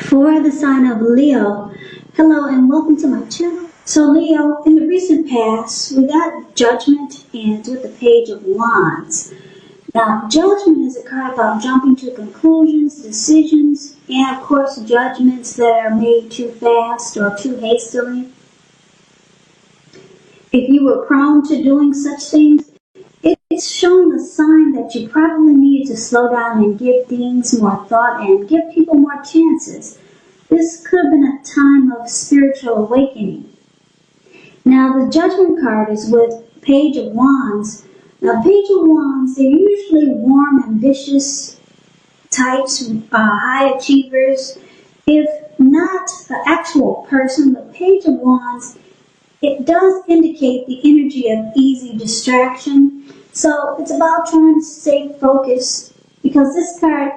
For the sign of Leo, hello and welcome to my channel. So Leo, in the recent past, we got Judgment and with the Page of Wands. Now, Judgment is a card about jumping to conclusions, decisions, and of course judgments that are made too fast or too hastily. If you were prone to doing such things, it's showing a sign that you probably need to slow down and give things more thought and give people more chances. This could have been a time of spiritual awakening. Now, the Judgment card is with Page of Wands. Now, Page of Wands, they're usually warm, ambitious types, high achievers. If not the actual person, the Page of Wands, it does indicate the energy of easy distraction. So it's about trying to stay focused, because this card,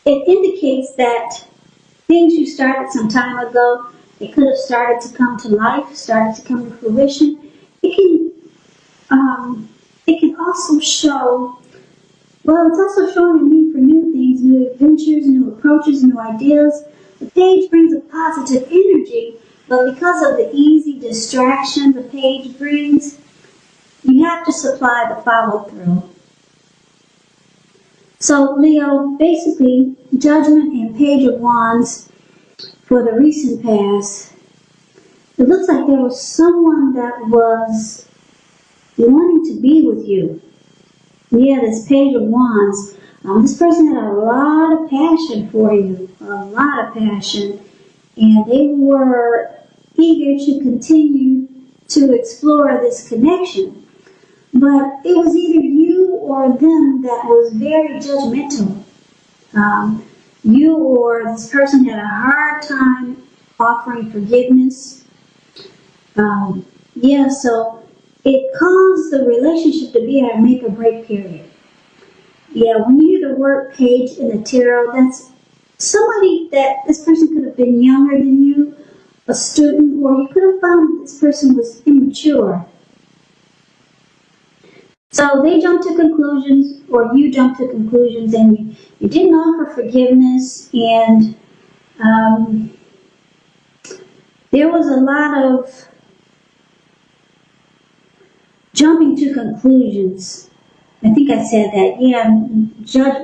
it indicates that things you started some time ago, they could have started to come to life, started to come to fruition. It can also show, well, it's also showing a need for new things, new adventures, new approaches, new ideas. The page brings a positive energy, but because of the easy distraction the page brings, you have to supply the follow-through. So Leo, basically, Judgment and Page of Wands for the recent past, it looks like there was someone that was wanting to be with you. Yeah, this Page of Wands, this person had a lot of passion for you, a lot of passion, and they were eager to continue to explore this connection. But it was either you or them that was very judgmental. You or this person had a hard time offering forgiveness. So it caused the relationship to be at a make or break period. Yeah, when you hear the word page in the tarot, that's somebody that this person could have been younger than you, a student, or you could have found that this person was immature. So they jumped to conclusions, or you jumped to conclusions, and you didn't offer forgiveness, and there was a lot of jumping to conclusions. I think I said that. Yeah,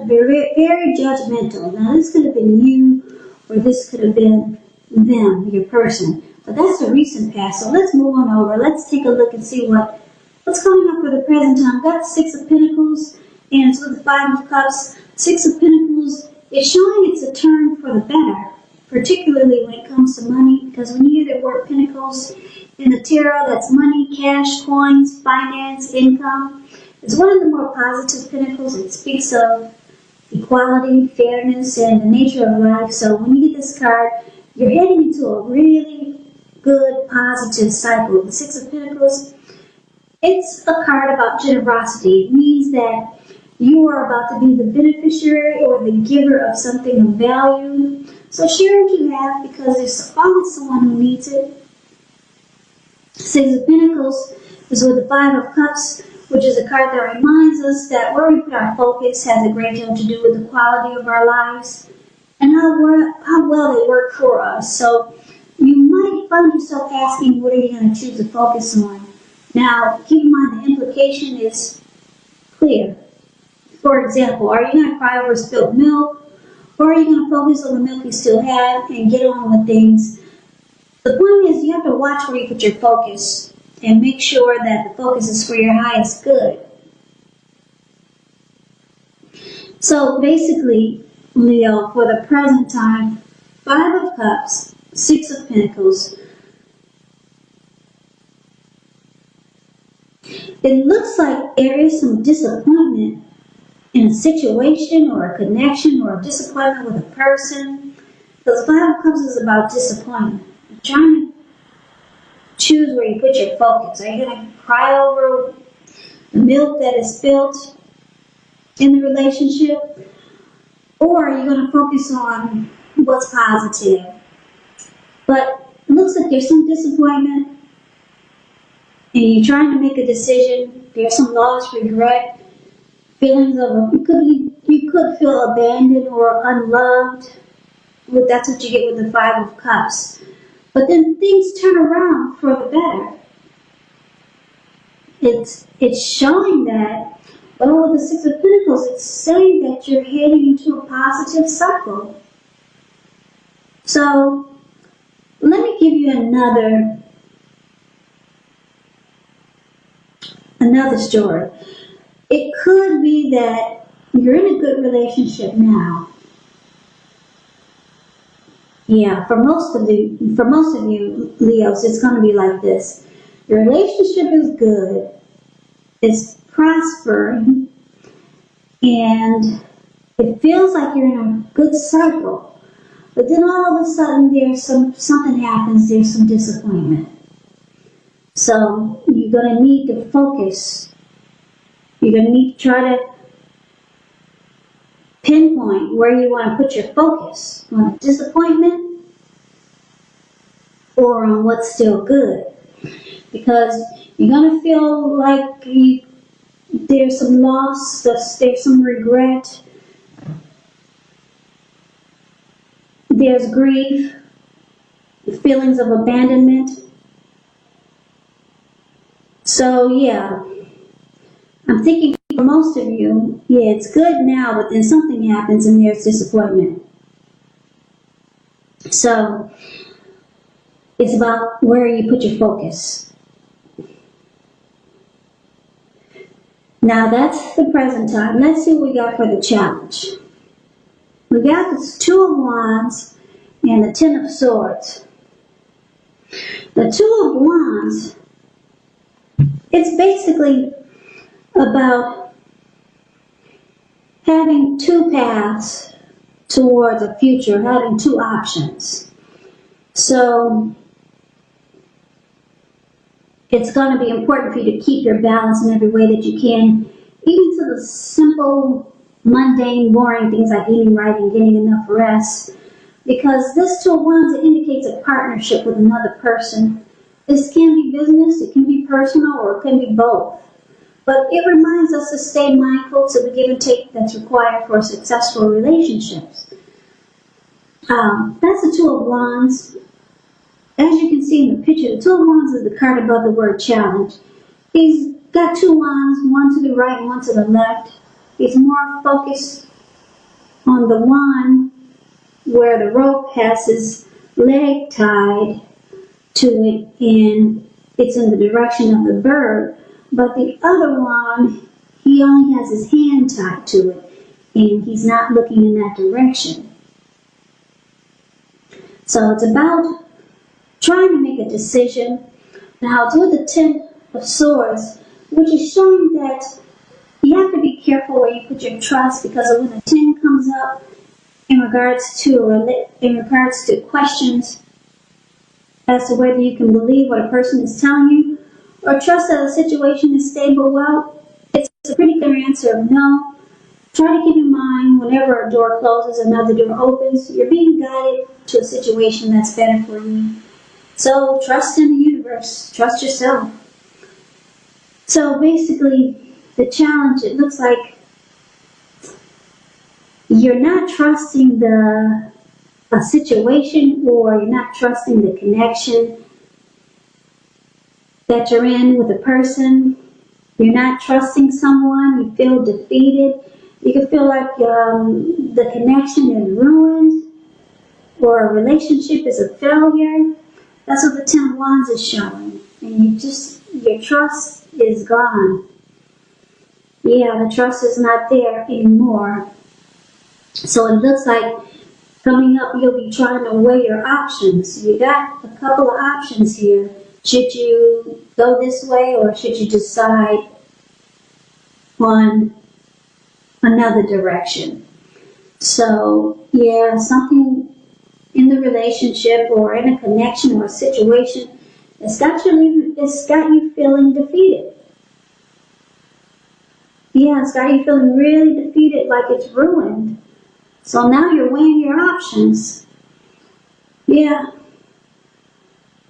very, very judgmental. Now, this could have been you, or this could have been them, your person. But that's the recent past. So let's move on over. Let's take a look and see what's coming up for the present time. I've got Six of Pentacles, and it's with the Five of Cups. Six of Pentacles is showing it's a turn for the better, particularly when it comes to money, because when you hear the word Pentacles in the tarot, that's money, cash, coins, finance, income. It's one of the more positive Pentacles. It speaks of equality, fairness, and the nature of life. So when you get this card, you're heading into a really good, positive cycle. The Six of Pentacles, it's a card about generosity. It means that you are about to be the beneficiary or the giver of something of value. So share what you have, because there's always someone who needs it. Six of Pentacles is with the Five of Cups, which is a card that reminds us that where we put our focus has a great deal to do with the quality of our lives and how well they work for us. So you might find yourself asking, what are you going to choose to focus on? Now, keep in mind the implication is clear. For example, are you going to cry over spilled milk, or are you going to focus on the milk you still have and get on with things? The point is, you have to watch where you put your focus and make sure that the focus is for your highest good. So basically, Leo, for the present time, Five of Cups, Six of Pentacles. It looks like there is some disappointment in a situation or a connection or a disappointment with a person. Because Five of Cups is about disappointment. You're trying to choose where you put your focus. Are you going to cry over the milk that is spilled in the relationship? Or are you going to focus on what's positive? But it looks like there's some disappointment, and you're trying to make a decision. There's some loss, regret, feelings of you could feel abandoned or unloved. That's what you get with the Five of Cups. But then things turn around for the better. It's showing that, well, with the Six of Pentacles, it's saying that you're heading into a positive cycle. So, let me give you another story. It could be that you're in a good relationship now. Yeah, for most of you Leos, it's going to be like this. Your relationship is good, it's prospering, and it feels like you're in a good cycle. But then all of a sudden, something happens. There's some disappointment. So you're going to need to focus. You're going to need to try to pinpoint where you want to put your focus, on a disappointment or on what's still good. Because you're going to feel like there's some loss, there's some regret, there's grief, feelings of abandonment. So yeah, I'm thinking for most of you, yeah, it's good now, but then something happens and there's disappointment. So it's about where you put your focus. Now that's the present time. Let's see what we got for the challenge. We got the Two of Wands and the Ten of Swords. The Two of Wands, it's basically about having two paths towards a future, having two options. So it's going to be important for you to keep your balance in every way that you can, even to the simple, mundane, boring things like eating right and getting enough rest. Because this Two of Wands, it indicates a partnership with another person. This can be business, it can be personal, or it can be both. But it reminds us to stay mindful to the give and take that's required for successful relationships. That's the Two of Wands. As you can see in the picture, the Two of Wands is the card above the word challenge. He's got two wands, one to the right and one to the left. He's more focused on the one where the rope has his leg tied to it and it's in the direction of the bird. But the other one, he only has his hand tied to it and he's not looking in that direction. So it's about trying to make a decision. Now, with the Ten of Swords, which is showing that you have to be careful where you put your trust, because when the 10 comes up in regards to questions as to whether you can believe what a person is telling you or trust that a situation is stable, well, it's a pretty clear answer of no. Try to keep in mind whenever a door closes, another door opens. You're being guided to a situation that's better for you. So trust in the universe. Trust yourself. So basically, the challenge, it looks like you're not trusting a situation, or you're not trusting the connection that you're in with a person. You're not trusting someone. You feel defeated. You can feel like the connection is ruined, or a relationship is a failure. That's what the Ten of Wands is showing. And your trust is gone. Yeah, the trust is not there anymore. So it looks like coming up, you'll be trying to weigh your options. You got a couple of options here. Should you go this way, or should you decide on another direction? So, yeah, something in the relationship or in a connection or a situation, it's got you feeling defeated. Yeah, it's got you feeling really defeated, like it's ruined. So now you're weighing your options. Yeah.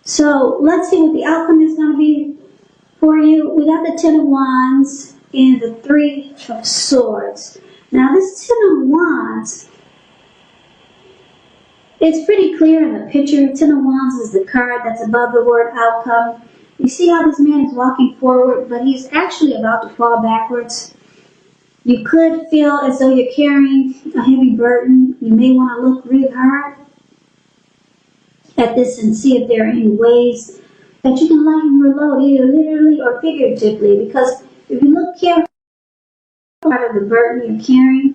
So let's see what the outcome is going to be for you. We got the Ten of Wands and the Three of Swords. Now this Ten of Wands, It's pretty clear in the picture. Ten of Wands is the card that's above the word outcome. You see how this man is walking forward, but he's actually about to fall backwards. You could feel as though you're carrying a heavy burden. You may want to look really hard at this and see if there are any ways that you can lighten your load, either literally or figuratively. Because if you look carefully at the burden you're carrying,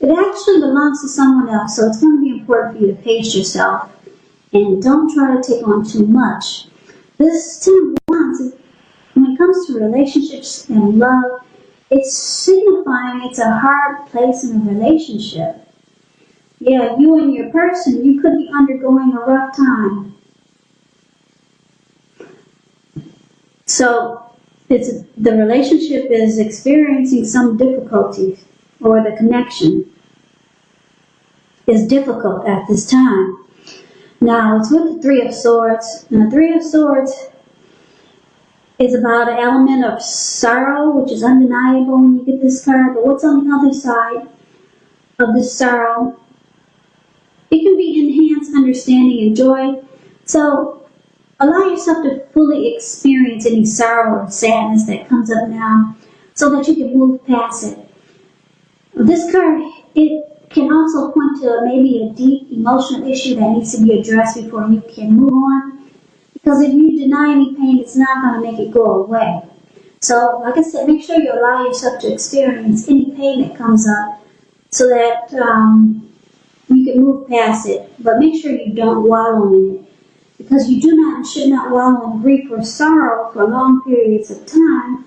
it actually belongs to someone else. So it's going to be important for you to pace yourself and don't try to take on too much. This Ten of Wands, when it comes to relationships and love, it's signifying it's a hard place in a relationship. Yeah, you and your person, you could be undergoing a rough time. So the relationship is experiencing some difficulties, or the connection is difficult at this time. Now, it's with the Three of Swords. Now, Three of Swords is about an element of sorrow, which is undeniable when you get this card. But what's on the other side of this sorrow? It can be enhanced understanding and joy. So allow yourself to fully experience any sorrow or sadness that comes up now so that you can move past it. This card, it can also point to maybe a deep emotional issue that needs to be addressed before you can move on. Because if you deny any pain, it's not going to make it go away. So, like I said, make sure you allow yourself to experience any pain that comes up so that you can move past it. But make sure you don't wallow in it. Because you do not and should not wallow in grief or sorrow for long periods of time.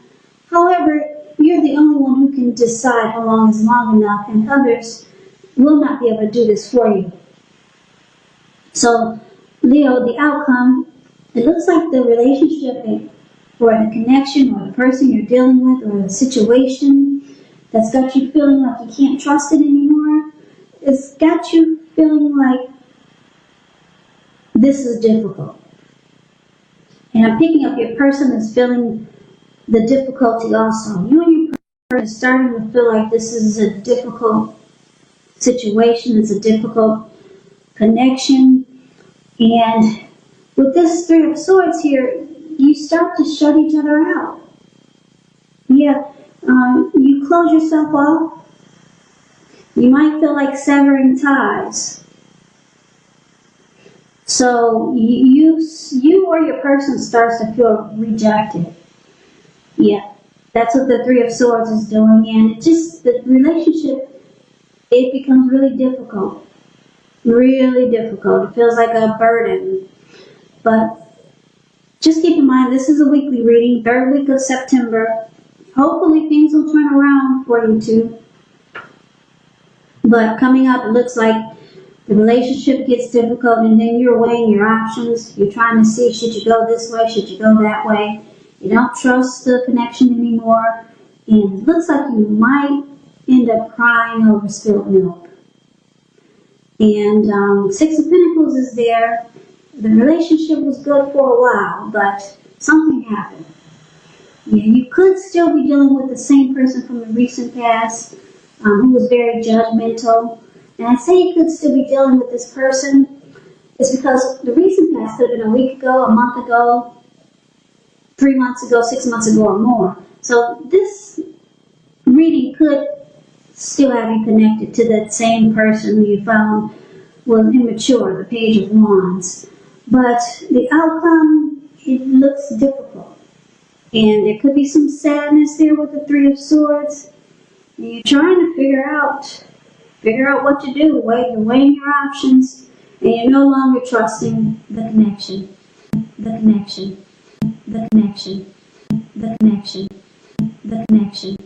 However, you're the only one who can decide how long is long enough, and others will not be able to do this for you. So, Leo, the outcome, it looks like the relationship or the connection or the person you're dealing with or the situation that's got you feeling like you can't trust it anymore, it's got you feeling like this is difficult. And I'm picking up your person is feeling the difficulty also. You and your person are starting to feel like this is a difficult situation, it's a difficult connection, and with this Three of Swords here, you start to shut each other out. Yeah, you close yourself off. You might feel like severing ties. So you or your person starts to feel rejected. Yeah, that's what the Three of Swords is doing, and the relationship, it becomes really difficult. Really difficult. It feels like a burden. But just keep in mind, this is a weekly reading, 3rd week of September. Hopefully things will turn around for you too. But coming up, it looks like the relationship gets difficult, and then you're weighing your options. You're trying to see, should you go this way, should you go that way. You don't trust the connection anymore. And it looks like you might end up crying over spilled milk. And Six of Pentacles is there. The relationship was good for a while, but something happened. Yeah, you could still be dealing with the same person from the recent past who was very judgmental. And I say you could still be dealing with this person is because the recent past could have been a week ago, a month ago, 3 months ago, 6 months ago, or more. So this reading could still have you connected to that same person who you found was immature, the Page of Wands. But the outcome, it looks difficult. And there could be some sadness there with the Three of Swords. And you're trying to figure out what to do. You're weighing your options, and you're no longer trusting the connection. The connection. The connection. The connection. The connection.